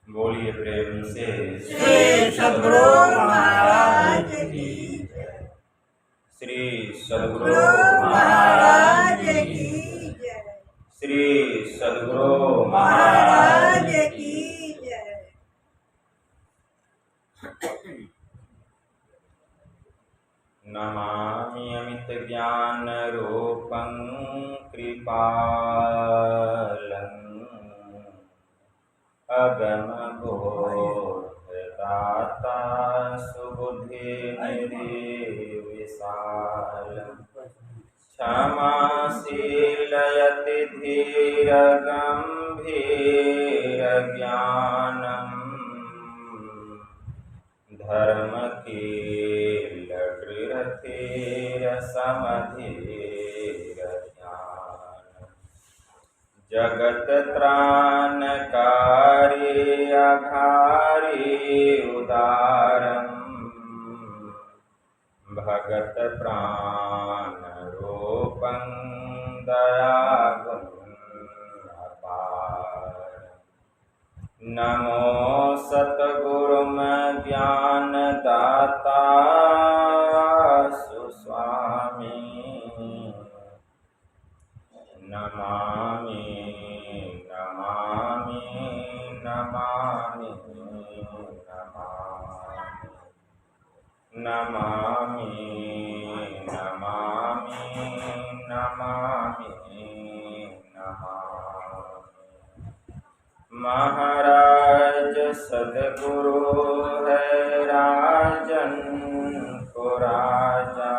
बोलिए प्रेम से श्री सद्गुरु महाराज की जय। श्री सद्गुरु महाराज की जय। श्री सद्गुरु महाराज की जय। नमामि अमित ज्ञान रूपं कृपालं अगम बोधदाता सुबुद्धि निर्विशालम् क्षमाशीलयति धीर गंभीर ज्ञानम् धर्मकील गृहधीर समधीर ज्ञानम् जगत त्राणकारी अघारी उदारम् भगत प्राण रूपं दयागुण अपार। नमो सतगुरुम ज्ञान दाता सुस्वामी नमामि नमामि नमामि नमामि नमामि नमामि नमामि। महाराज सद्गुरु है राजन को राजा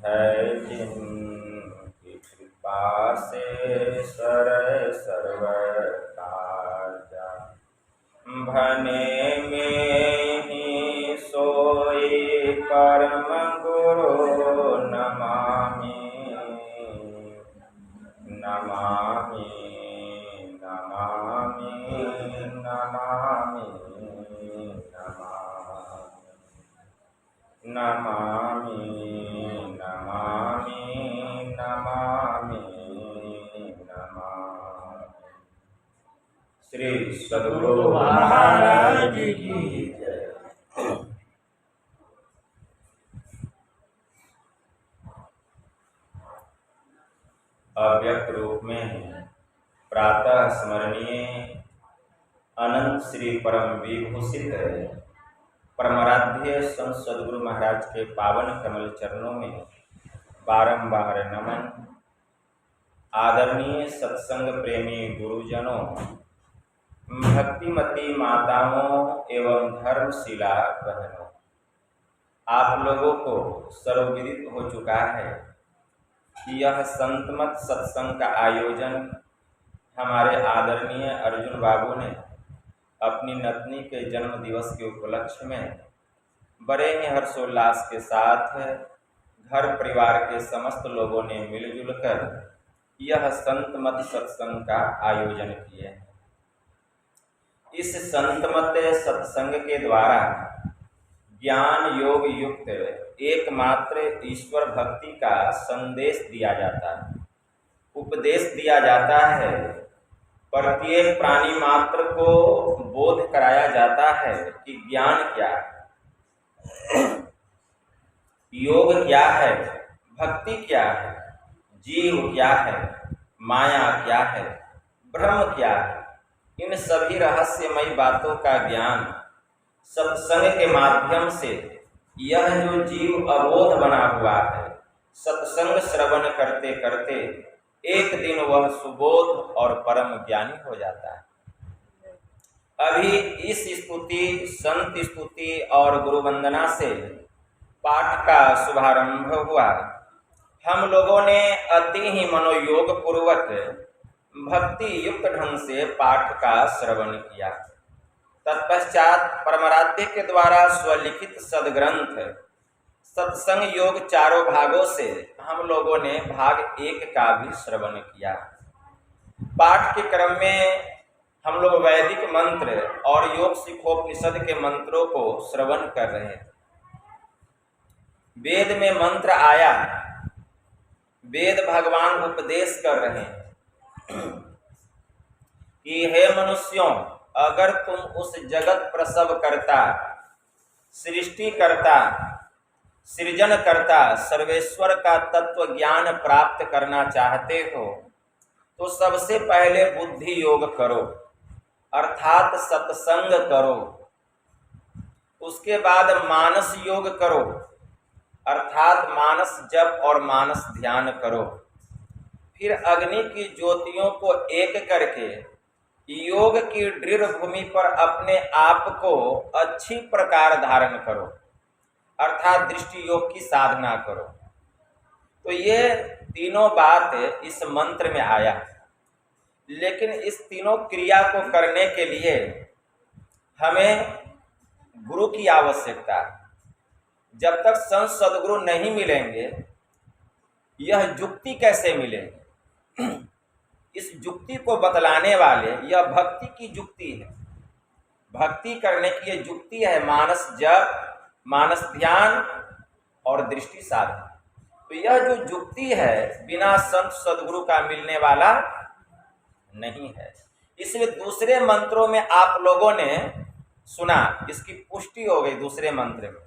है जिनकी कृपा से सर्व काजा। भने में ही सोई परम गुरु नमामि नमामि नमामि नमामि नमामि नमामि नमामि नमामि। श्री सद्गुरु महाराज की जय। अव्यक्त रूप में प्रातः स्मरणीय अनंत श्री परम विभूषित परमाराध्य संत सद्गुरु महाराज के पावन कमल चरणों में बारंबार नमन। आदरणीय सत्संग प्रेमी गुरुजनों, भक्तिमती माताओं एवं धर्मशिला बहनों, आप लोगों को सर्वविदित हो चुका है कि यह संतमत सत्संग का आयोजन हमारे आदरणीय अर्जुन बाबू ने अपनी नतनी के जन्म दिवस के उपलक्ष्य में बड़े ही हर्षोल्लास के साथ घर परिवार के समस्त लोगों ने मिलजुल कर यह संतमत सत्संग का आयोजन किए हैं। इस संतमत सत्संग के द्वारा ज्ञान योग युक्त एकमात्र ईश्वर भक्ति का संदेश दिया जाता है, उपदेश दिया जाता है। प्रत्येक प्राणी मात्र को बोध कराया जाता है कि ज्ञान क्या है, योग क्या है, भक्ति क्या है, जीव क्या है, माया क्या है, ब्रह्म क्या है। इन सभी रहस्यमयी बातों का ज्ञान सत्संग के माध्यम से यह जो जीव अबोध बना हुआ है, सत्संग श्रवण करते करते एक दिन वह सुबोध और परम ज्ञानी हो जाता है। अभी इस स्तुति, संत स्तुति और गुरु वंदना से पाठ का शुभारंभ हुआ। हम लोगों ने अति ही मनोयोग पूर्वक भक्ति युक्त ढंग से पाठ का श्रवण किया। तत्पश्चात परमाराध्य के द्वारा स्वलिखित सदग्रंथ सत्संग योग चारों भागों से हम लोगों ने भाग 1 का भी श्रवण किया। पाठ के क्रम में हम लोग वैदिक मंत्र और योग सिखोपनिषद के मंत्रों को श्रवण कर रहे हैं। वेद में मंत्र आया, वेद भगवान उपदेश कर रहे हैं कि हे मनुष्यों, अगर तुम उस जगत प्रसव करता, सृष्टि करता, सृजन करता सर्वेश्वर का तत्व ज्ञान प्राप्त करना चाहते हो तो सबसे पहले बुद्धि योग करो, अर्थात सत्संग करो। उसके बाद मानस योग करो, अर्थात मानस जप और मानस ध्यान करो। फिर अग्नि की ज्योतियों को एक करके योग की दृढ़ भूमि पर अपने आप को अच्छी प्रकार धारण करो, अर्थात दृष्टि योग की साधना करो। तो ये तीनों बात इस मंत्र में आया, लेकिन इस तीनों क्रिया को करने के लिए हमें गुरु की आवश्यकता है। जब तक संत सद्गुरु नहीं मिलेंगे, यह युक्ति कैसे मिलेगी? इस युक्ति को बतलाने वाले, यह भक्ति की युक्ति है। भक्ति करने की यह युक्ति है, मानस जप, मानस ध्यान और दृष्टि साधना। तो यह जो युक्ति है बिना संत सद्गुरु का मिलने वाला नहीं है। इसलिए दूसरे मंत्रों में आप लोगों ने सुना, इसकी पुष्टि हो गई दूसरे मंत्र में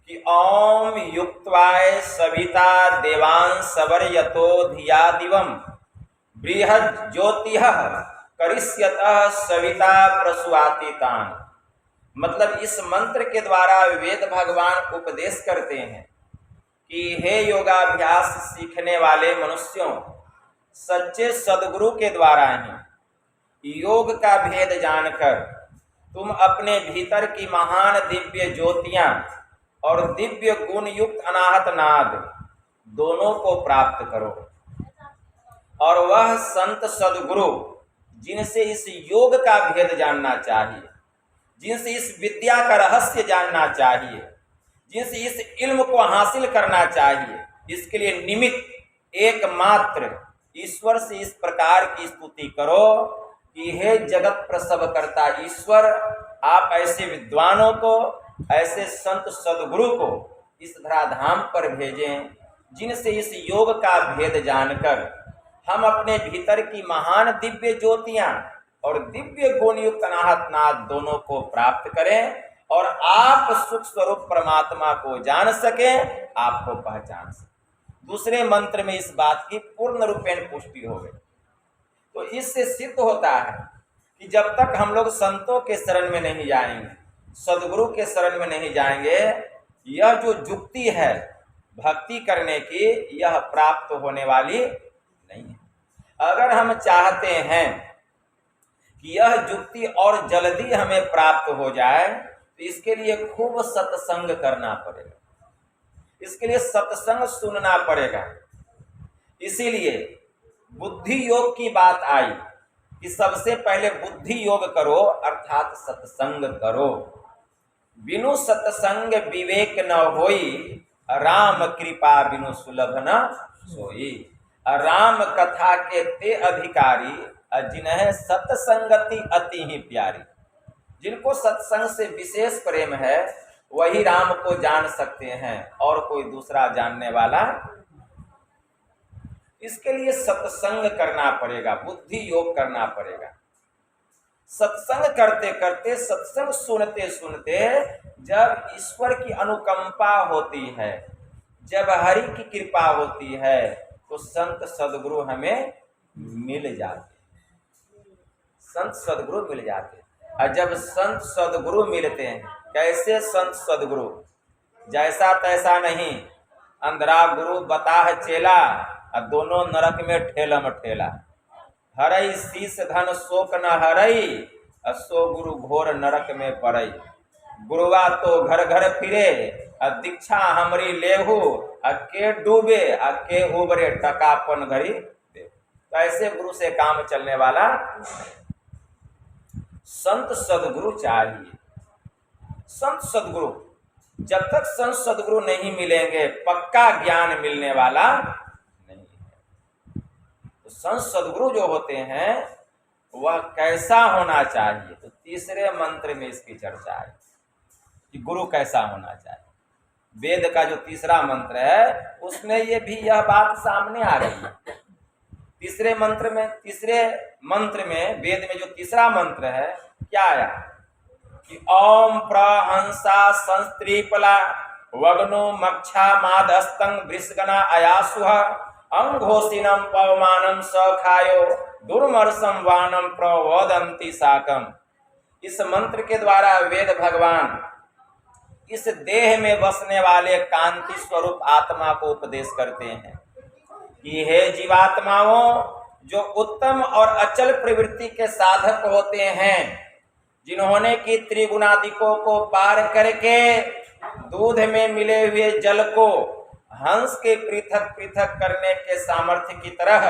कि ओम युक्त्वाय सविता देवांस सवर्यतो धिया दिवम बृहद ज्योतिः करिष्यतः सविता प्रसूआतितान। मतलब इस मंत्र के द्वारा वेद भगवान उपदेश करते हैं कि हे योगाभ्यास सीखने वाले मनुष्यों, सच्चे सद्गुरु के द्वारा ही योग का भेद जानकर तुम अपने भीतर की महान दिव्य ज्योतियां और दिव्य गुण युक्त अनाहत नाद दोनों को प्राप्त करो। और वह संत सद्गुरु जिनसे इस योग का भेद जानना चाहिए, जिनसे इस विद्या का रहस्य जानना चाहिए, जिनसे इस इल्म को हासिल करना चाहिए, इसके लिए निमित्त एकमात्र ईश्वर से इस प्रकार की स्तुति करो कि हे जगत प्रसव करता ईश्वर, आप ऐसे विद्वानों को, ऐसे संत सद्गुरु को इस धराधाम पर भेजें जिनसे इस योग का भेद जानकर हम अपने भीतर की महान दिव्य ज्योतियां और दिव्य गुणयुक्त अनाहत नाद दोनों को प्राप्त करें और आप सुख स्वरूप परमात्मा को जान सकें, आपको पहचान सकें। दूसरे मंत्र में इस बात की पूर्ण रूपेण पुष्टि हो गई। तो इससे सिद्ध होता है कि जब तक हम लोग संतों के शरण में नहीं जाएंगे, सद्गुरु के शरण में नहीं जाएंगे, यह जो युक्ति है भक्ति करने की, यह प्राप्त होने वाली नहीं है। अगर हम चाहते हैं कि यह युक्ति और जल्दी हमें प्राप्त हो जाए तो इसके लिए खूब सत्संग करना पड़ेगा, इसके लिए सत्संग सुनना पड़ेगा। इसीलिए बुद्धि योग की बात आई कि सबसे पहले बुद्धि योग करो, अर्थात सत्संग करो। बिनु सत्संग विवेक न होई, राम कृपा बिनु सुलभ न सोई। राम कथा के ते अधिकारी, जिन्हें सत्संगति अति ही प्यारी। जिनको सत्संग से विशेष प्रेम है वही राम को जान सकते हैं, और कोई दूसरा जानने वाला। इसके लिए सत्संग करना पड़ेगा, बुद्धि योग करना पड़ेगा। सत्संग करते करते, सत्संग सुनते सुनते जब ईश्वर की अनुकंपा होती है, जब हरि की कृपा होती है, तो संत सद्गुरु हमें मिल जाते, संत सद्गुरु मिल जाते। और जब संत सद्गुरु मिलते हैं, कैसे संत सद्गुरु? जैसा तैसा नहीं, अंधरा गुरु बताह चेला, और दोनों नरक में ठेलम ठेला। हरई शीस धन शोक न हरई, सो गुरु घोर नरक में पड़ई। गुरुआ तो घर घर फिरे, दीक्षा हमरी लेहू, के डूबे के उबरे टकापन घड़ी दे। तो ऐसे गुरु से काम चलने वाला संत सद्गुरु चाहिए। संत सद्गुरु, जब तक संत सद्गुरु नहीं मिलेंगे पक्का ज्ञान मिलने वाला नहीं है। तो संत सद्गुरु जो होते हैं वह कैसा होना चाहिए, तो तीसरे मंत्र में इसकी चर्चा है कि गुरु कैसा होना चाहिए। वेद का जो तीसरा मंत्र है उसमें ये भी यह बात सामने आ रही है। तीसरे मंत्र में वेद में जो तीसरा मंत्र है क्या आया कि ओम प्रहंसा संस्त्रीपला वग्नो मक्षा मादस्तंग वृषगना अयासुह अंघोषिनम पवमानम सखायो दुर्मर्षम वानम प्रवदंती साकम। इस मंत्र के द्वारा वेद भगवान इस देह में बसने वाले कांति स्वरूप आत्मा को उपदेश करते हैं कि हे जीवात्माओं, जो उत्तम और अचल प्रवृत्ति के साधक होते हैं, जिन्होंने कि त्रिगुणादिकों को पार करके दूध में मिले हुए जल को हंस के पृथक पृथक करने के सामर्थ्य की तरह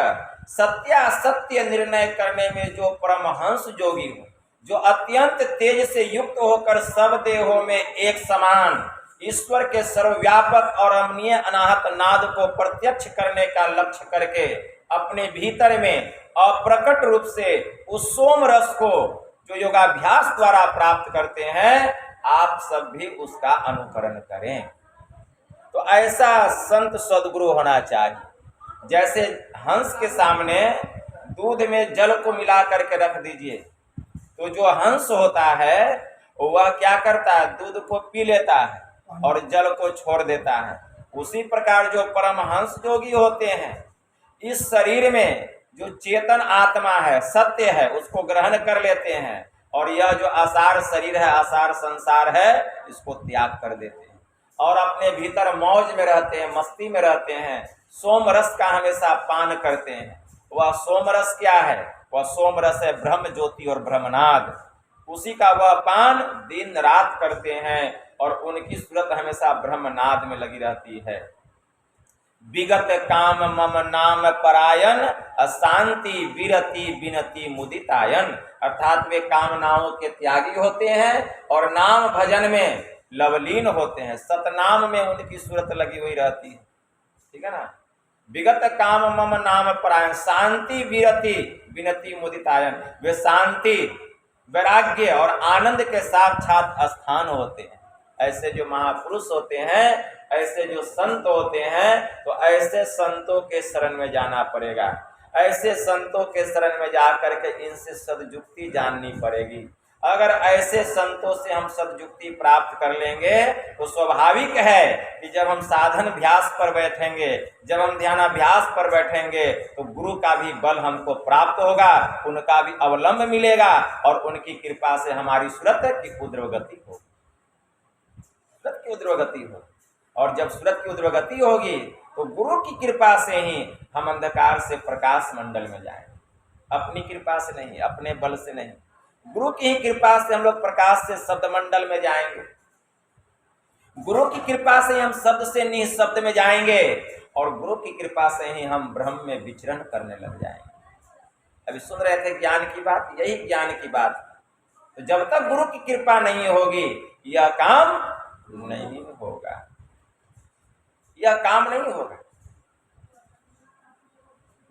सत्यासत्य निर्णय करने में जो परमहंस योगी हो, जो अत्यंत तेज से युक्त होकर सब देहों में एक समान ईश्वर के सर्वव्यापक और अमनीय अनाहत नाद को प्रत्यक्ष करने का लक्ष्य करके अपने भीतर में अप्रकट रूप से उस सोम रस को जो योगाभ्यास द्वारा प्राप्त करते हैं, आप सब भी उसका अनुकरण करें। तो ऐसा संत सद्गुरु होना चाहिए। जैसे हंस के सामने दूध में जल को मिला करके रख दीजिए, तो जो हंस होता है वह क्या करता है, दूध को पी लेता है और जल को छोड़ देता है। उसी प्रकार जो परमहंस योगी होते हैं, इस शरीर में जो चेतन आत्मा है, सत्य है, उसको ग्रहण कर लेते हैं और यह जो आसार शरीर है, आसार संसार है, इसको त्याग कर देते हैं और अपने भीतर मौज में रहते हैं, मस्ती में रहते हैं, सोम रस का हमेशा पान करते हैं। वह सोम रस क्या है? वह सोम रस है ब्रह्म ज्योति और ब्रह्मनाद। उसी का वह पान दिन रात करते हैं और उनकी सूरत हमेशा ब्रह्मनाद में लगी रहती है। विगत काम मम नाम परायण अशांति विरति बिनति मुदितायन, अर्थात वे कामनाओं के त्यागी होते हैं और नाम भजन में लवलीन होते हैं, सतनाम में उनकी सूरत लगी हुई रहती है। ठीक है ना। विगत काम मम नाम परायण, शांति विरति बिनति मुदितायन, वे शांति वैराग्य और आनंद के साक्षात स्थान होते हैं। ऐसे जो महापुरुष होते हैं, ऐसे जो संत होते हैं, तो ऐसे संतों के शरण में जाना पड़ेगा। ऐसे संतों के शरण में जाकर के इनसे सद्युक्ति जाननी पड़ेगी। अगर ऐसे संतों से हम सद्युक्ति प्राप्त कर लेंगे तो स्वाभाविक है कि जब हम साधन अभ्यास पर बैठेंगे, जब हम ध्यानाभ्यास पर बैठेंगे, तो गुरु का भी बल हमको प्राप्त होगा, उनका भी अवलंब मिलेगा और उनकी कृपा से हमारी सूरत की उद्रगति हो, सूरत की उद्रगति हो। और जब सूरत की उद्रगति होगी तो गुरु की कृपा से ही हम अंधकार से प्रकाश मंडल में जाएंगे, अपनी कृपा से नहीं, अपने बल से नहीं। गुरु की ही कृपा से हम लोग प्रकाश से शब्द मंडल में जाएंगे, गुरु की कृपा से हम शब्द से निःशब्द में जाएंगे और गुरु की कृपा से ही हम ब्रह्म में विचरण करने लग जाएंगे। अभी सुन रहे थे ज्ञान की बात, यही ज्ञान की बात। तो जब तक गुरु की कृपा नहीं होगी यह काम नहीं होगा, यह काम नहीं होगा।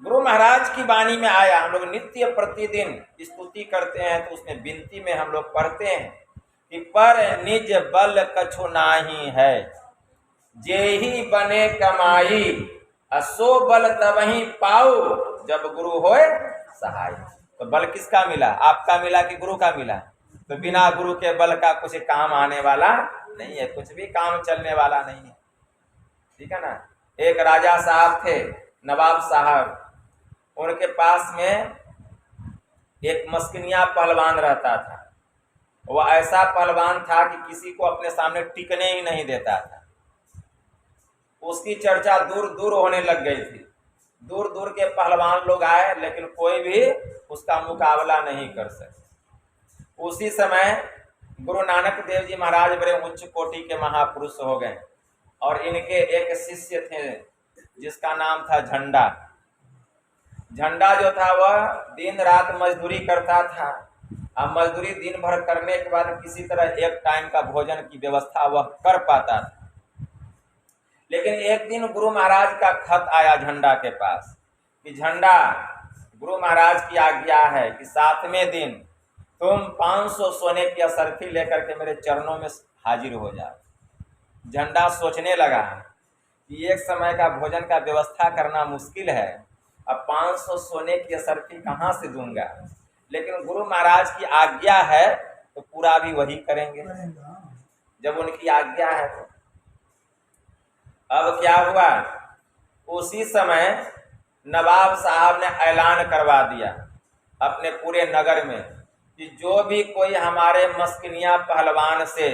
गुरु महाराज की वाणी में आया, हम लोग नित्य प्रतिदिन स्तुति करते हैं तो उसमें विनती में हम लोग पढ़ते हैं कि पर निज बल कछु नाही है, जेहि बने कमाई, असो बल तबहि पाओ, जब गुरु होए सहाय। तो बल किसका मिला? आपका मिला कि गुरु का मिला? तो बिना गुरु के बल का कुछ काम आने वाला नहीं है, कुछ भी काम चलने वाला नहीं है। ठीक है ना। एक राजा साहब थे, नवाब साहब, उनके पास में एक मस्किनिया पहलवान रहता था। वह ऐसा पहलवान था कि किसी को अपने सामने टिकने ही नहीं देता था। उसकी चर्चा दूर दूर होने लग गई थी, दूर दूर के पहलवान लोग आए लेकिन कोई भी उसका मुकाबला नहीं कर सके। उसी समय गुरु नानक देव जी महाराज बड़े उच्च कोटि के महापुरुष हो गए और इनके एक शिष्य थे जिसका नाम था झंडा। झंडा जो था वह दिन रात मजदूरी करता था। अब मजदूरी दिन भर करने के बाद किसी तरह एक टाइम का भोजन की व्यवस्था वह कर पाता था। लेकिन एक दिन गुरु महाराज का खत आया झंडा के पास कि झंडा, गुरु महाराज की आज्ञा है कि 7वें दिन तुम 500 सोने की असरफी लेकर के मेरे चरणों में हाजिर हो जाओ। झंडा सोचने लगा कि एक समय का भोजन का व्यवस्था करना मुश्किल है, अब 500 सोने की असरफी कहाँ से दूंगा, लेकिन गुरु महाराज की आज्ञा है तो पूरा भी वही करेंगे। जब उनकी आज्ञा है तो अब क्या हुआ, उसी समय नवाब साहब ने ऐलान करवा दिया अपने पूरे नगर में कि जो भी कोई हमारे मस्किनिया पहलवान से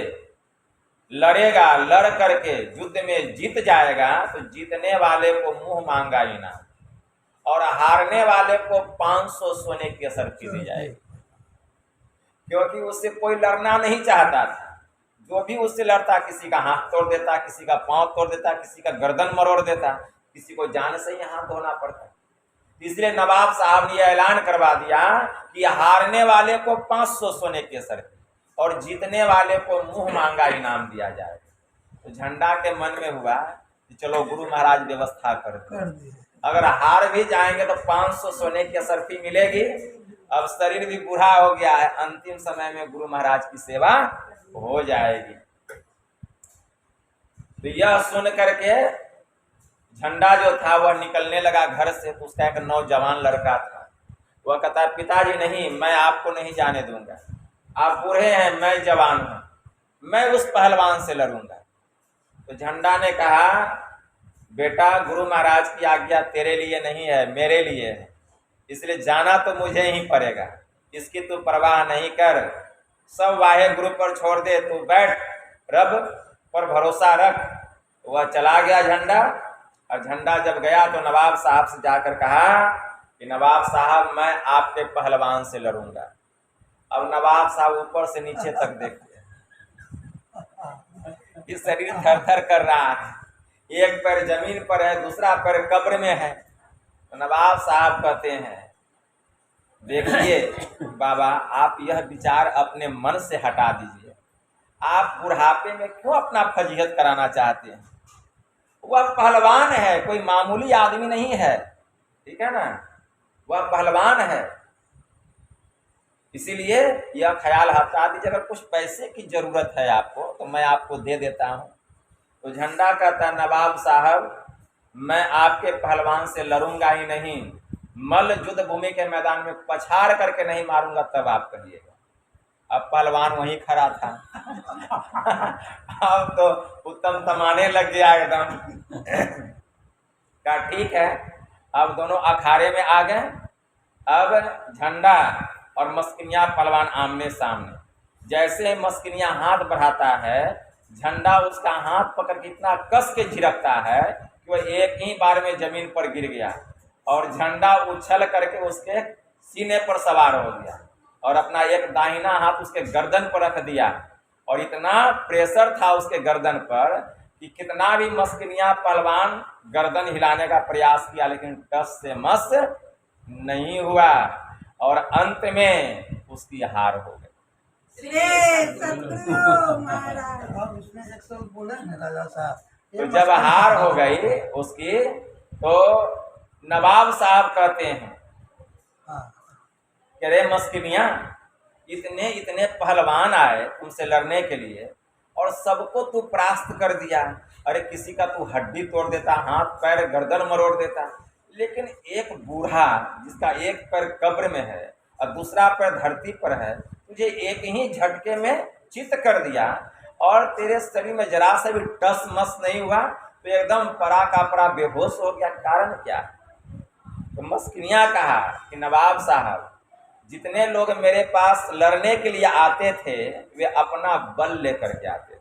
लड़ेगा, लड़ करके युद्ध में जीत जाएगा तो जीतने वाले को मुंह मांगा इनाम और हारने वाले को 500 सोने की असरफी दी जाएगी। क्योंकि उससे कोई लड़ना नहीं चाहता था, जो भी उससे लड़ता किसी का हाथ तोड़ देता, किसी का पांव तोड़ देता, किसी का गर्दन मरोड़ देता, किसी को जान से ही हाथ धोना पड़ता। इसलिए नवाब साहब ने ऐलान करवा दिया कि हारने वाले को 500 सोने की असरफी और जीतने वाले को मुंह मांगा इनाम दिया जाएगा। तो झंडा के मन में हुआ कि चलो गुरु महाराज व्यवस्था कर दे, अगर हार भी जाएंगे तो 500 सोने की असरफी मिलेगी। अब शरीर भी बूढ़ा हो गया है, अंतिम समय में गुरु महाराज की सेवा हो जाएगी। तो यह सुन करके झंडा जो था वह निकलने लगा घर से। तो उसका एक नौजवान लड़का था, वह कहता है पिताजी नहीं, मैं आपको नहीं जाने दूंगा, आप बूढ़े हैं, मैं जवान हूं, मैं उस पहलवान से लड़ूंगा। तो झंडा ने कहा बेटा गुरु महाराज की आज्ञा तेरे लिए नहीं है, मेरे लिए है, इसलिए जाना तो मुझे ही पड़ेगा, इसकी तू परवाह नहीं कर, सब वाहे गुरु पर छोड़ दे, तू बैठ, रब पर भरोसा रख। वह चला गया झंडा। और झंडा जब गया तो नवाब साहब से जाकर कहा कि नवाब साहब मैं आपके पहलवान से लड़ूंगा। अब नवाब साहब ऊपर से नीचे तक देखते, इस शरीर थर थर कर रहा है, एक पैर जमीन पर है, दूसरा पैर कब्र में है। तो नवाब साहब कहते हैं देखिए बाबा, आप यह विचार अपने मन से हटा दीजिए, आप बुढ़ापे में क्यों अपना फजीहत कराना चाहते हैं। वह पहलवान है, कोई मामूली आदमी नहीं है, ठीक है ना, वह पहलवान है। इसीलिए यह ख्याल हटा दीजिए, अगर कुछ पैसे की जरूरत है आपको तो मैं आपको दे देता हूँ। तो झंडा कहता नवाब साहब मैं आपके पहलवान से लड़ूंगा ही नहीं, मल्ल युद्ध भूमि के मैदान में पछाड़ करके नहीं मारूंगा तब आप कहिएगा। अब पहलवान वहीं खड़ा था अब तो उत्तम तमाने लग गया एकदम का ठीक है। अब दोनों अखाड़े में आ गए। अब झंडा और मस्किनिया पहलवान आमने सामने। जैसे मस्किनिया हाथ बढ़ाता है, झंडा उसका हाथ पकड़ के इतना कस के झिड़कता है कि वह एक ही बार में जमीन पर गिर गया और झंडा उछल करके उसके सीने पर सवार हो गया और अपना एक दाहिना हाथ उसके गर्दन पर रख दिया। और इतना प्रेशर था उसके गर्दन पर कि कितना भी मस्किनिया पहलवान गर्दन हिलाने का प्रयास किया लेकिन टस से मस नहीं हुआ और अंत में उसकी हार हो गई। तो जब हार हो गई उसकी तो नवाब साहब कहते हैं कि अरे मस्किनिया, इतने इतने पहलवान आए तुमसे लड़ने के लिए और सबको तू परास्त कर दिया। अरे किसी का तू हड्डी तोड़ देता, हाथ पैर गर्दन मरोड़ देता, लेकिन एक बूढ़ा जिसका एक पैर कब्र में है और दूसरा पैर धरती पर है, तुझे एक ही झटके में चित कर दिया और तेरे शरीर में जरा से भी टस मस नहीं हुआ, तो एकदम परा का परा बेहोश हो गया। कारण क्या? तो मस्किनिया कहा कि नवाब साहब, जितने लोग मेरे पास लड़ने के लिए आते थे वे अपना बल लेकर के आते थे,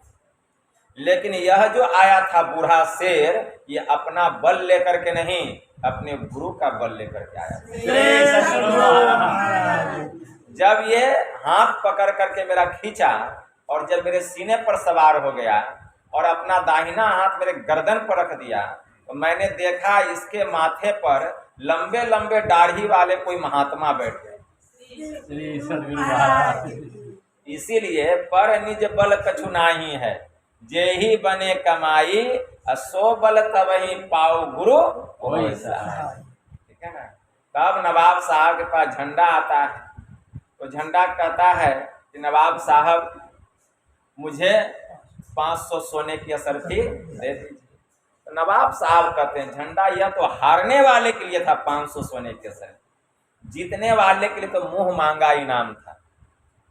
लेकिन यह जो आया था बूढ़ा शेर, ये अपना बल लेकर के नहीं, अपने गुरु का बल लेकर के आया। जब ये हाथ पकड़ करके मेरा खींचा और जब मेरे सीने पर सवार हो गया और अपना दाहिना हाथ मेरे गर्दन पर रख दिया, तो मैंने देखा इसके माथे पर लंबे लंबे दाढ़ी वाले कोई महात्मा बैठ गए। इसीलिए पर निज बल कछु नाही है, जे ही बने कमाई सो बल तब ही पाओ गुरु होय सहाय। ठीक है ना। तब नवाब साहब के पास झंडा आता है, तो झंडा कहता है कि नवाब साहब मुझे 500 सोने की असरफी दे दीजिए। तो नवाब साहब कहते हैं झंडा यह तो हारने वाले के लिए था 500 सोने की असरफी, जीतने वाले के लिए तो मुंह मांगा इनाम था,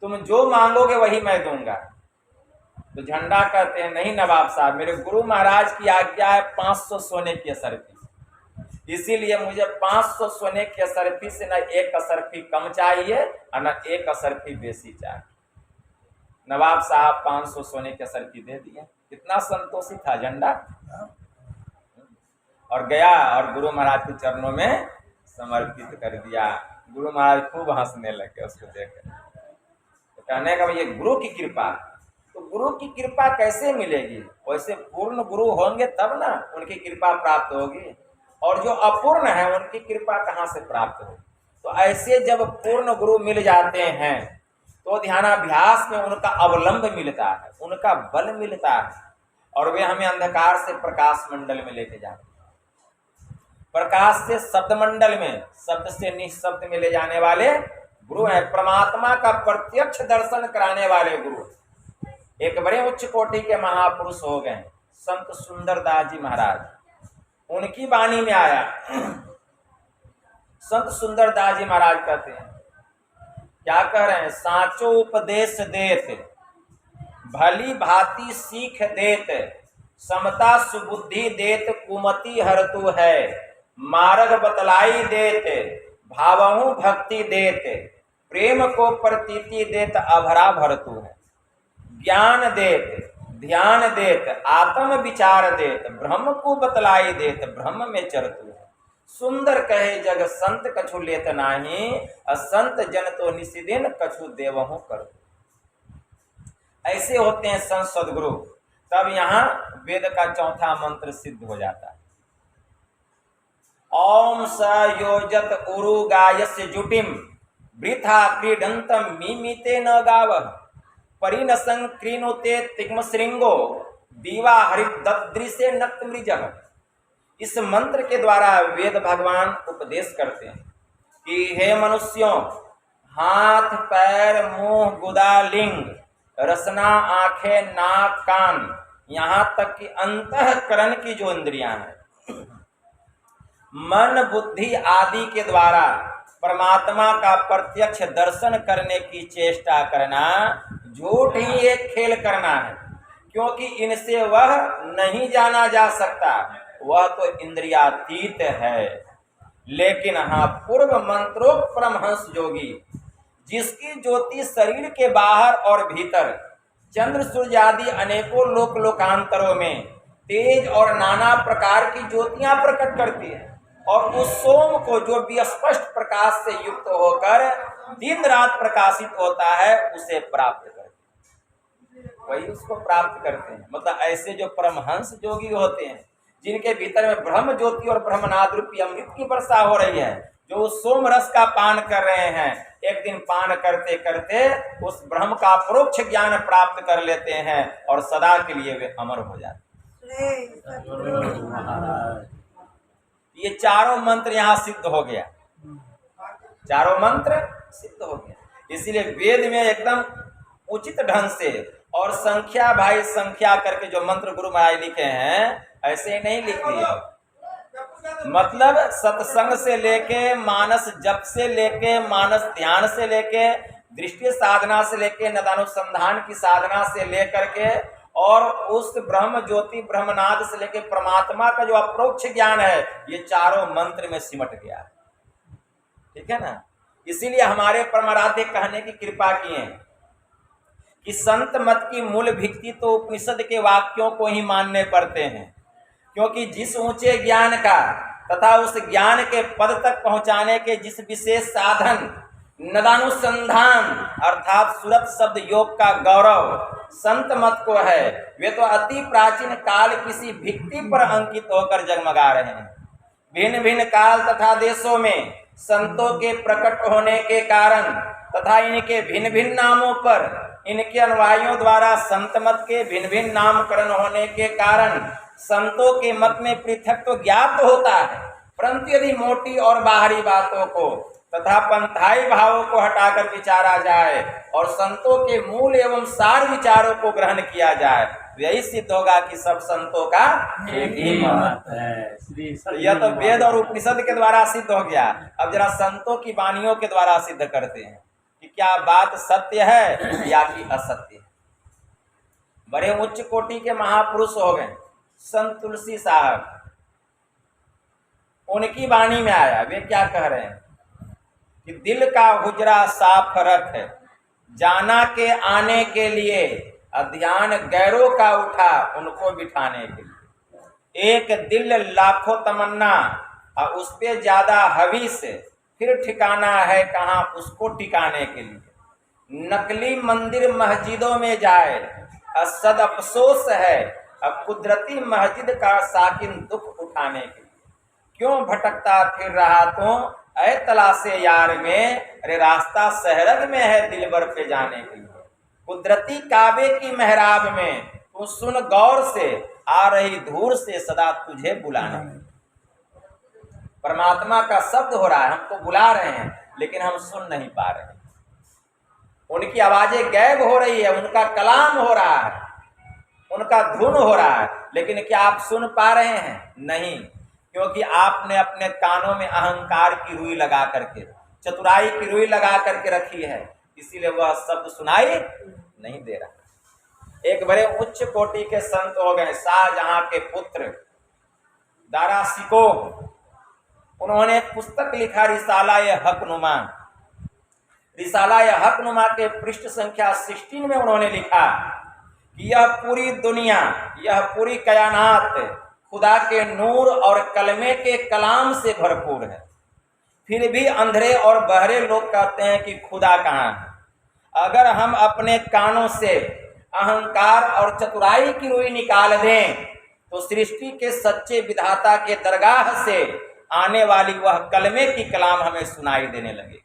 तुम जो मांगोगे वही मैं दूंगा। तो झंडा कहते हैं नहीं नवाब साहब, मेरे गुरु महाराज की आज्ञा है 500 सोने की असरफी, इसीलिए मुझे 500 सोने की असरफी से न एक असरफी कम चाहिए और न एक असरफी बेसी चाहिए। नवाब साहब 500 सोने की असरफी दे दिए। कितना संतोषी था झंडा, और गया और गुरु महाराज के चरणों में समर्पित कर दिया। गुरु महाराज खूब हंसने लगे उसको देखकर। तो कहने का ये गुरु की कृपा, तो गुरु की कृपा कैसे मिलेगी? वैसे पूर्ण गुरु होंगे तब ना उनकी कृपा प्राप्त होगी, और जो अपूर्ण है उनकी कृपा कहाँ से प्राप्त होगी? तो ऐसे जब पूर्ण गुरु मिल जाते हैं तो ध्यानाभ्यास में उनका अवलंब मिलता है, उनका बल मिलता है, और वे हमें अंधकार से प्रकाश मंडल में लेके जाते हैं, प्रकाश से शब्द मंडल में, शब्द से निःशब्द में ले जाने वाले गुरु हैं। परमात्मा का प्रत्यक्ष दर्शन कराने वाले गुरु। एक बड़े उच्च कोटि के महापुरुष हो गए संत सुंदरदास जी महाराज, उनकी वाणी में आया। संत सुंदरदास जी महाराज कहते हैं, क्या कह रहे हैं? साचो उपदेश देत, भली भांति सीख देत, समता सुबुद्धि देत, कुमति हरतु है, मार्ग बतलाई देत, भावहु भक्ति देत, प्रेम को प्रतीति देत, अभरा भरतु है, ज्ञान देत, ध्यान देत, आत्म विचार देत, ब्रह्म को बतलाई देत, ब्रह्म में चरतु है, सुंदर कहे जग संत कछु लेत नाही, असंत जन तो निशिदिन कछु देवहु कर। ऐसे होते हैं संत सदगुरु। तब यहाँ वेद का चौथा मंत्र सिद्ध हो जाता है। ओम स योजत उरु गायस्य जुटिम, वृथा क्रीडंतम मीमीते न गावः, परिनसं क्रीणुते तिग्म श्रृंगो, दीवा हरित ददृशे नक्त मृजः। इस मंत्र के द्वारा वेद भगवान उपदेश करते हैं कि हे मनुष्यों, हाथ पैर मुंह गुदा लिंग, रसना आंखें नाक कान, यहाँ तक कि अंतःकरण की जो इंद्रियां हैं, मन बुद्धि आदि के द्वारा परमात्मा का प्रत्यक्ष दर्शन करने की चेष्टा करना झूठ ही एक खेल करना है, क्योंकि इनसे वह नहीं जाना जा सकता, वह तो इंद्रियातीत है। लेकिन हाँ, पूर्व मंत्रोक्त परमहंस योगी, जिसकी ज्योति शरीर के बाहर और भीतर चंद्र सूर्य आदि अनेकों लोक लोकांतरों में तेज और नाना प्रकार की ज्योतियां प्रकट करती है, और उस सोम को जो भी स्पष्ट प्रकाश से युक्त होकर दिन रात प्रकाशित होता है, उसे प्राप्त करते हैं, वही उसको प्राप्त करते हैं। मतलब ऐसे जो परमहंस योगी होते हैं, जिनके भीतर में ब्रह्म ज्योति और ब्रह्मनाद रूपी अमृत की वर्षा हो रही है, जो उस सोम रस का पान कर रहे हैं, एक दिन पान करते करते उस ब्रह्म का परोक्ष ज्ञान प्राप्त कर लेते हैं और सदा के लिए वे अमर हो जाते हैं। ये चारों मंत्र यहाँ सिद्ध हो गया, चारों मंत्र सिद्ध हो गया। इसीलिए वेद में एकदम उचित ढंग से और संख्या भाई संख्या करके जो मंत्र गुरु महाराज लिखे हैं, ऐसे ही नहीं लिख दिए। मतलब सत्संग से लेके, मानस जप से लेके, मानस ध्यान से लेके, दृष्टि साधना से लेके, नदानुसंधान की साधना से लेकर के, और उस ब्रह्म ज्योति ब्रह्मनाद से लेके परमात्मा का जो अप्रोक्ष ज्ञान है, ये चारों मंत्र में सिमट गया। ठीक है ना? इसीलिए हमारे परमाराध्य कहने की कृपा किए कि संत मत की मूल भित्ति तो उपनिषद के वाक्यों को ही मानने पड़ते हैं, क्योंकि जिस ऊंचे ज्ञान का तथा उस ज्ञान के पद तक पहुंचाने के जिस विशेष साधन नदानुसंधान अर्थात सुरत शब्द योग का गौरव संत मत को है, वे तो अति प्राचीन काल किसी भित्ति पर अंकित होकर जगमगा रहे हैं। भिन्न भिन्न काल तथा देशों में संतों के प्रकट होने के कारण तथा इनके भिन्न भिन्न नामों पर इनके अनुयायियों द्वारा संत मत के भिन्न भिन्न नामकरण होने के कारण संतों के मत में पृथक तो ज्ञात होता है, परंतु यदि मोटी और बाहरी बातों को तथा पंथाई भावों को हटाकर विचारा जाए और संतों के मूल एवं सार विचारों को ग्रहण किया जाए, यही सिद्ध होगा कि सब संतों का एक ही मत है। यह तो वेद और उपनिषद के द्वारा सिद्ध हो गया। अब जरा संतों की वाणियों के द्वारा सिद्ध करते हैं कि क्या बात सत्य है या कि असत्य है। बड़े उच्च कोटि के महापुरुष हो गए संत तुलसी साहब, उनकी वाणी में आया, वे क्या कह रहे हैं कि दिल का हुजरा साफ रख, जाना के आने के लिए ध्यान गैरों का उठा उनको बिठाने के लिए। एक दिल लाखों तमन्ना और उस पे ज्यादा हवीस, फिर ठिकाना है कहाँ उसको टिकाने के लिए। नकली मंदिर मस्जिदों में जाए सद अफसोस है, अब कुदरती मस्जिद का साकिन दुख उठाने के लिए। क्यों भटकता फिर रहा तो ऐ तलाशे यार में, अरे रास्ता सहरग में है दिलबर पे जाने के लिए। कुदरती काबे की मेहराब में तू सुन गौर से, आ रही धूर से सदा तुझे बुलाने। परमात्मा का शब्द हो रहा है, हमको बुला रहे हैं लेकिन हम सुन नहीं पा रहे हैं। उनकी आवाजें गायब हो रही है, उनका कलाम हो रहा है, उनका धुन हो रहा है, लेकिन क्या आप सुन पा रहे हैं? नहीं, क्योंकि आपने अपने कानों में अहंकार की रुई लगा करके, चतुराई की रुई लगा करके रखी है, इसीलिए वह शब्द सुनाई नहीं दे रहा। एक बड़े उच्च कोटि के संत हो गए शाहजहां के पुत्र दारा शिकोह, उन्होंने एक पुस्तक लिखा रिसाला-ए-हकनुमा। रिसाला-ए-हकनुमा के पृष्ठ संख्या 16 में उन्होंने लिखा कि यह पूरी दुनिया, यह पूरी कायनात खुदा के नूर और कलमे के कलाम से भरपूर है, फिर भी अंधेरे और बहरे लोग कहते हैं कि खुदा कहाँ है। अगर हम अपने कानों से अहंकार और चतुराई की रुई निकाल दें तो सृष्टि के सच्चे विधाता के दरगाह से आने वाली वह कलमे की कलाम हमें सुनाई देने लगे।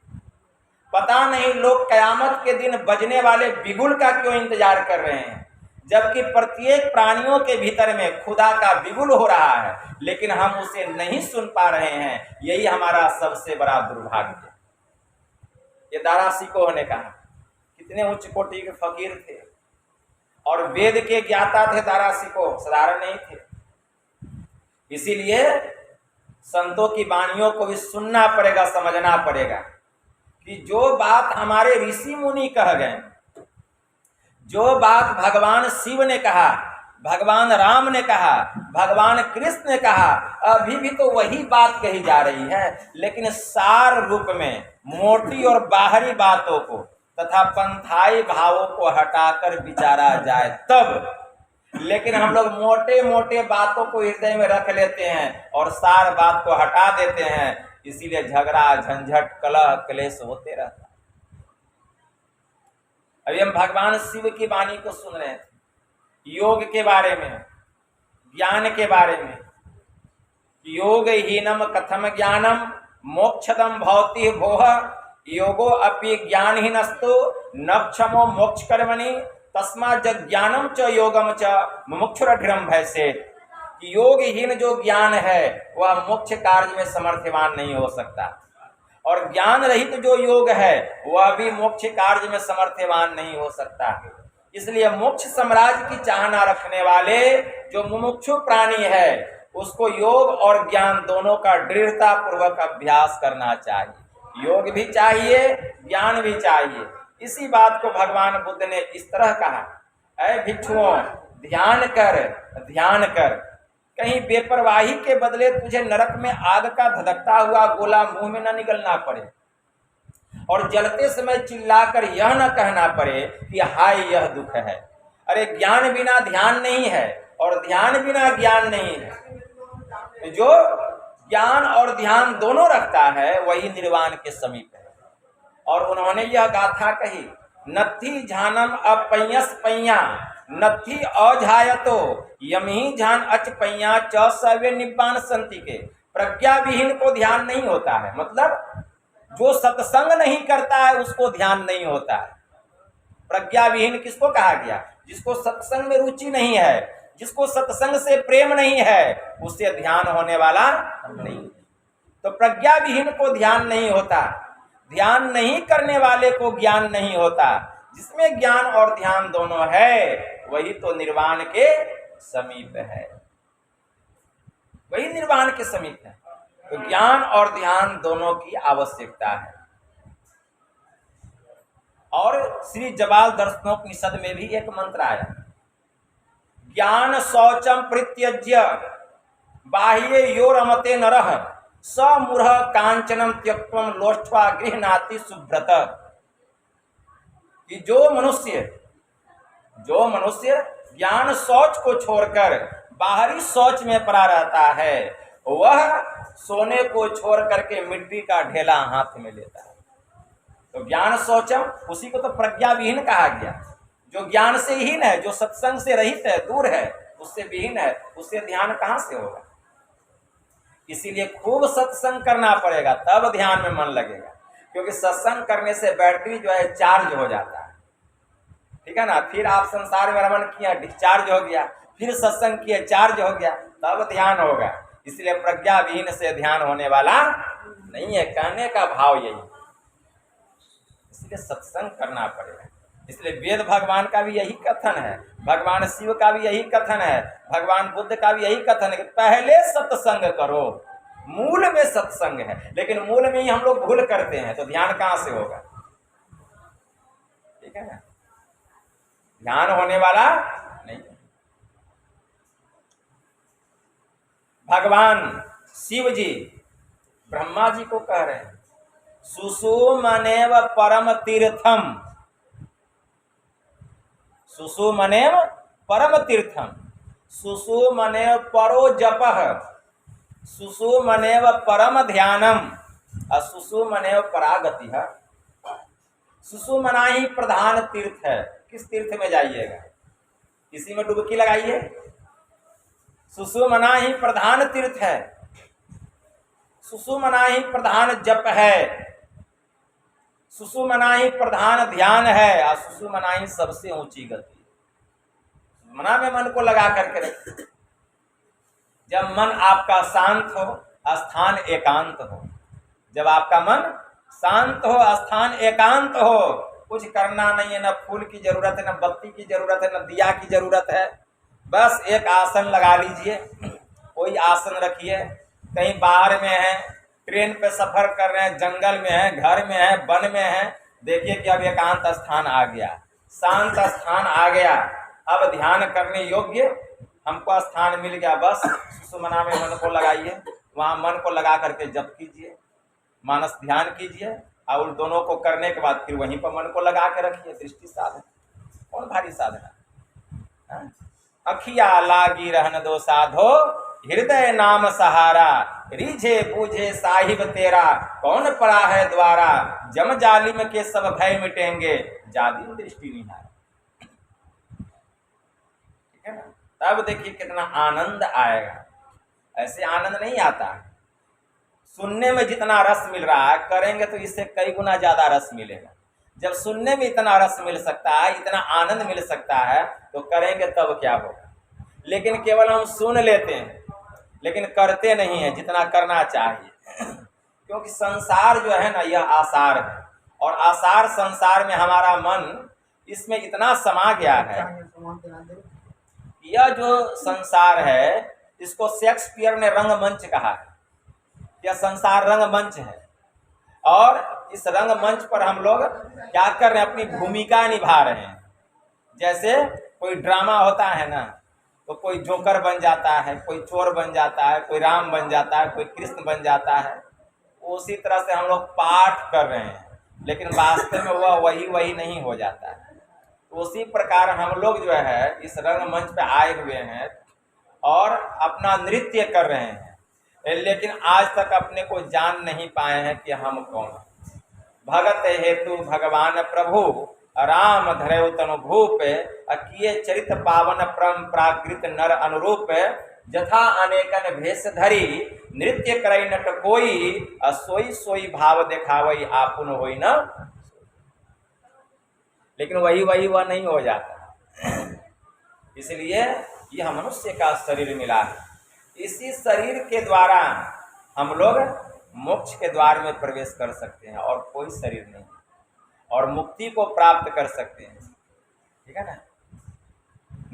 पता नहीं लोग कयामत के दिन बजने वाले बिगुल का क्यों इंतजार कर रहे हैं, जबकि प्रत्येक प्राणियों के भीतर में खुदा का बिगुल हो रहा है, लेकिन हम उसे नहीं सुन पा रहे हैं। यही हमारा सबसे बड़ा दुर्भाग्य है। ये दारा शिकोह ने कहा, कितने उच्च कोटि के फकीर थे और वेद के ज्ञाता थे दारा शिकोह, साधारण नहीं थे। इसीलिए संतों की वाणियों को भी सुनना पड़ेगा, समझना पड़ेगा कि जो बात हमारे ऋषि मुनि कह गए, जो बात भगवान शिव ने कहा, भगवान राम ने कहा, भगवान कृष्ण ने कहा, अभी भी तो वही बात कही जा रही है, लेकिन सार रूप में मोटी और बाहरी बातों को तथा पंथाई भावों को हटाकर विचारा जाए तब। लेकिन हम लोग मोटे मोटे बातों को हृदय में रख लेते हैं और सार बात को हटा देते हैं, इसीलिए झगड़ा झंझट कलह क्लेश होते रहता। अभी हम भगवान शिव की वाणी को सुन रहे थे, योग के बारे में, ज्ञान के बारे में। योग हीनम कथम ज्ञानम मोक्षदम भवति भोह, योगो अपि ज्ञानहीनस्तु न क्षमो मोक्ष कर्मणि, तस्मा ज्ञानम च योगम च मुमुक्षुरधिरम भयसेत्। योगहीन जो ज्ञान है वह मोक्ष कार्य में समर्थवान नहीं हो सकता, और ज्ञान रहित जो योग है वह भी मोक्ष कार्य में समर्थवान नहीं हो सकता। इसलिए मोक्ष साम्राज्य की चाहना रखने वाले जो मुमुक्षु प्राणी है उसको योग और ज्ञान दोनों का दृढ़ता पूर्वक अभ्यास करना चाहिए। योग भी चाहिए, ज्ञान भी चाहिए। इसी बात को भगवान बुद्ध ने इस तरह कहा, ऐ भिक्षुओं ध्यान कर, ध्यान कर, कहीं बेपरवाही के बदले तुझे नरक में आग का धधकता हुआ गोला मुंह में न निकलना पड़े, और जलते समय चिल्लाकर यह न कहना पड़े कि हाय यह दुख है। अरे ज्ञान बिना ध्यान नहीं है और ध्यान बिना ज्ञान नहीं है। जो ज्ञान और ध्यान दोनों रखता है वही निर्वाण के समीप है। और उन्होंने यह गाथा कही, नत्थी झानम अपयस पैया, नत्थी अझायतो यमही झान अच पैया च सवे निब्बान संति के। प्रज्ञा विहीन को ध्यान नहीं होता है, मतलब जो सत्संग नहीं करता है उसको ध्यान नहीं होता है। प्रज्ञा विहीन किसको कहा गया? जिसको सत्संग में रुचि नहीं है, जिसको सत्संग से प्रेम नहीं है, उससे ध्यान होने वाला नहीं। तो प्रज्ञा विहीन को ध्यान नहीं होता, ध्यान नहीं करने वाले को ज्ञान नहीं होता। जिसमें ज्ञान और ध्यान दोनों है वही तो निर्वाण के समीप है, वही निर्वाण के समीप है। तो ज्ञान और ध्यान दोनों की आवश्यकता है। और श्री जवाल दर्शनोपनिषद में भी एक मंत्र आया, ज्ञान शौचम परित्यज्य बाह्ये यो रमते नरः स मूढ़ कांचनम त्यक्त्वम लोष्ठवा गृह्णाति सुब्रत। कि जो मनुष्य ज्ञान शौच को छोड़कर बाहरी शौच में पड़ा रहता है वह सोने को छोड़ करके मिट्टी का ढेला हाथ में लेता है। तो ज्ञान शौचम, उसी को तो प्रज्ञा विहीन कहा गया। जो ज्ञान से हीन है, जो सत्संग से रहित है, दूर है, उससे विहीन है, उससे ध्यान कहाँ से होगा। इसीलिए खूब सत्संग करना पड़ेगा, तब ध्यान में मन लगेगा। क्योंकि सत्संग करने से बैटरी जो है चार्ज हो जाता है, ठीक है ना। फिर आप संसार में रमन किया, डिस्चार्ज हो गया, फिर सत्संग किया, चार्ज हो गया, तब ध्यान होगा। इसलिए प्रज्ञा विहीन से ध्यान होने वाला नहीं है, कहने का भाव यही। इसलिए सत्संग करना पड़ेगा। इसलिए वेद भगवान का भी यही कथन है, भगवान शिव का भी यही कथन है, भगवान बुद्ध का भी यही कथन है कि पहले सत्संग करो। मूल में सत्संग है, लेकिन मूल में ही हम लोग भूल करते हैं, तो ध्यान कहाँ से होगा, ठीक है ना। ध्यान होने वाला नहीं। भगवान शिव जी ब्रह्मा जी को कह रहे हैं, सुषुमनेव परम तीर्थम, सुषुमनेव परम तीर्थम, सुषुमनेव परो जपः, सुषुमनेव परम ध्यानम, और सुषुमनेव परागति है। सुषुमना ही प्रधान तीर्थ है। किस तीर्थ में जाइएगा, इसी में डुबकी लगाइए। सुषुमना ही प्रधान तीर्थ है, सुषुमना ही प्रधान जप है, सुषुमना ही प्रधान ध्यान है, और सुषुमना ही सबसे ऊंची गति। मना में मन को लगा करके रखिए। जब मन आपका शांत हो, स्थान एकांत हो, जब आपका मन शांत हो, स्थान एकांत हो, कुछ करना नहीं है, न फूल की जरूरत है, न बत्ती की जरूरत है, न दिया की जरूरत है। बस एक आसन लगा लीजिए, कोई आसन रखिए। कहीं बाहर में है, ट्रेन पे सफर कर रहे हैं, जंगल में है, घर में है, वन में है, देखिए कि अब एकांत स्थान आ गया, शांत स्थान आ गया, अब ध्यान करने योग्य हमको स्थान मिल गया। बस सुषुम्ना में मन को लगाइए, वहाँ मन को लगा करके जप कीजिए, मानस ध्यान कीजिए, और दोनों को करने के बाद फिर वहीं पर मन को लगा के रखिए। दृष्टि साधन, कौन भारी साधना। अखिया लागी रहन दो साधो, हृदय नाम सहारा, रीझे बूझे साहिब तेरा, कौन पड़ा है द्वारा, जम जालिम के सब भय मिटेंगे, जालिम दृष्टि निहार। ठीक है ना। तब देखिए कितना आनंद आएगा। ऐसे आनंद नहीं आता। सुनने में जितना रस मिल रहा है, करेंगे तो इससे कई गुना ज्यादा रस मिलेगा। जब सुनने में इतना रस मिल सकता है, इतना आनंद मिल सकता है, तो करेंगे तब क्या होगा। लेकिन केवल हम सुन लेते हैं, लेकिन करते नहीं हैं जितना करना चाहिए। क्योंकि संसार जो है ना, यह आसार है, और आसार संसार में हमारा मन इसमें इतना समा गया है। यह जो संसार है, इसको शेक्सपियर ने रंगमंच कहा है। यह संसार रंगमंच है, और इस रंगमंच पर हम लोग क्या कर रहे हैं, अपनी भूमिका निभा रहे हैं। जैसे कोई ड्रामा होता है ना, तो कोई जोकर बन जाता है, कोई चोर बन जाता है, कोई राम बन जाता है, कोई कृष्ण बन जाता है। उसी तरह से हम लोग पाठ कर रहे हैं, लेकिन वास्तव में वह वही नहीं हो जाता है। तो उसी प्रकार हम लोग जो है इस रंगमंच पे आए हुए हैं और अपना नृत्य कर रहे हैं, लेकिन आज तक अपने को जान नहीं पाए हैं कि हम कौन। भगत हेतु भगवान प्रभु, राम धरेउ तनु भूप, किए चरित पावन परम प्राकृत नर अनुरूप, जथा अनेकन भेष धरी, नृत्य करई नट कोई, सोई सोई भाव देखावई आपुन होई न। लेकिन वही वह नहीं हो जाता। इसलिए यह मनुष्य का शरीर मिला है। इसी शरीर के द्वारा हम लोग मोक्ष के द्वार में प्रवेश कर सकते हैं, और कोई शरीर नहीं। और मुक्ति को प्राप्त कर सकते हैं। ठीक है ना।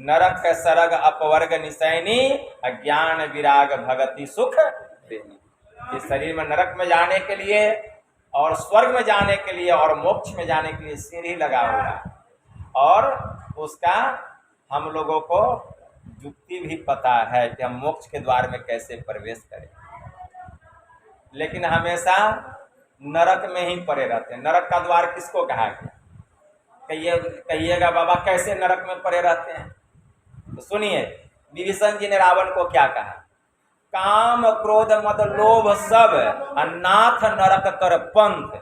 नरक सरग अपवर्ग निसैनी, अज्ञान विराग भगति सुख देनी। इस शरीर में नरक में जाने के लिए और स्वर्ग में जाने के लिए और मोक्ष में जाने के लिए सीढ़ी लगा हुआ है, और उसका हम लोगों को युक्ति भी पता है कि हम मोक्ष के द्वार में कैसे प्रवेश करें, लेकिन हमेशा नरक में ही पड़े रहते हैं। नरक का द्वार किसको कहा गया? कहिएगा बाबा कैसे नरक में पड़े रहते हैं? तो सुनिए, विभीषण जी ने रावण को क्या कहा? काम क्रोध मद लोभ सब नाथ नरक कर पंथ।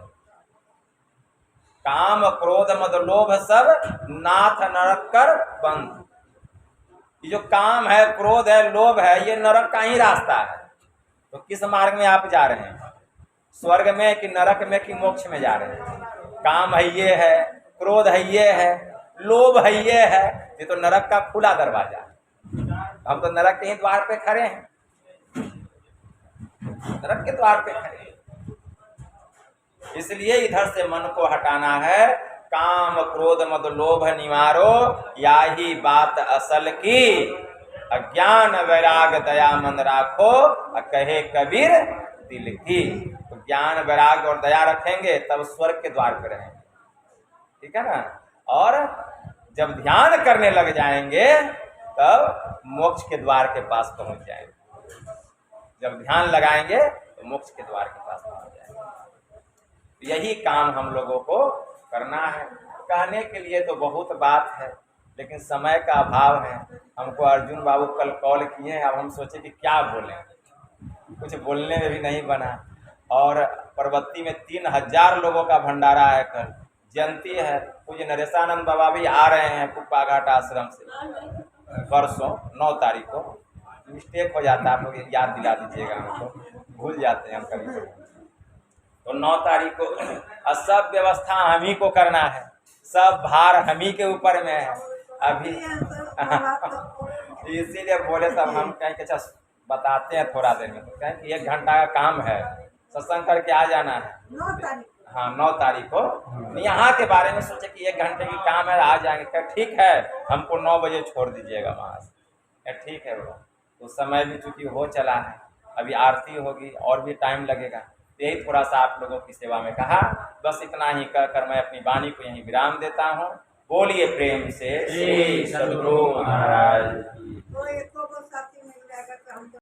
काम क्रोध मद लोभ सब नाथ नरक कर पंथ। ये जो काम है, क्रोध है, लोभ है, ये नरक का ही रास्ता है। तो किस मार्ग में आप जा रहे हैं? स्वर्ग में कि नरक में कि मोक्ष में जा रहे हैं? काम है ये है, क्रोध है ये है, लोभ है ये है, ये तो नरक का खुला दरवाजा है। हम तो नरक के ही द्वार पे खड़े हैं, नरक के द्वार पे खड़े हैं। इसलिए इधर से मन को हटाना है। काम क्रोध मद लोभ निवारो, याही बात असल की, अज्ञान वैराग दया मन राखो, कहे कबीर दिल की। तो ज्ञान वैराग और दया रखेंगे तब स्वर्ग के द्वार पर रहेंगे। ठीक है ना। और जब ध्यान करने लग जाएंगे तब मोक्ष के द्वार के पास पहुंच जाएंगे। जब ध्यान लगाएंगे तो मोक्ष के द्वार के पास पहुंच जाएंगे। यही काम हम लोगों को करना है। कहने के लिए तो बहुत बात है, लेकिन समय का अभाव है। हमको अर्जुन बाबू कल कॉल किए, अब हम सोचे कि क्या बोलें, कुछ बोलने में भी नहीं बना। और परबत्ती में 3000 लोगों का भंडारा है, कल जयंती है। पूज्य नरेशानंद बाबा भी आ रहे हैं कुप्पा घाट आश्रम से, परसों 9 तारीख को। मिस्टेक हो जाता है, आप लोग याद दिला दीजिएगा, हमको भूल जाते हैं हम कभी। तो 9 तारीख को सब व्यवस्था हम ही को करना है, सब भार हम ही के ऊपर में है अभी। इसीलिए बोले तब हम कहें कि अच्छा बताते हैं थोड़ा देर में। तो कहें कि 1 घंटा का काम है, सत्संग करके आ जाना है। 9 तारीख। हाँ 9 तारीख को यहाँ के बारे में सोचे कि 1 घंटे की काम है, आ जाएंगे। क्या ठीक है, हमको 9 बजे छोड़ दीजिएगा वहाँ से। क्या ठीक है वो, तो समय भी चूँकि हो चला है, अभी आरती होगी और भी टाइम लगेगा। यही थोड़ा सा आप लोगों की सेवा में कहा, बस इतना ही कहकर मैं अपनी वाणी को यहीं विराम देता हूँ। बोलिए प्रेम से श्री सद्गुरु महाराज।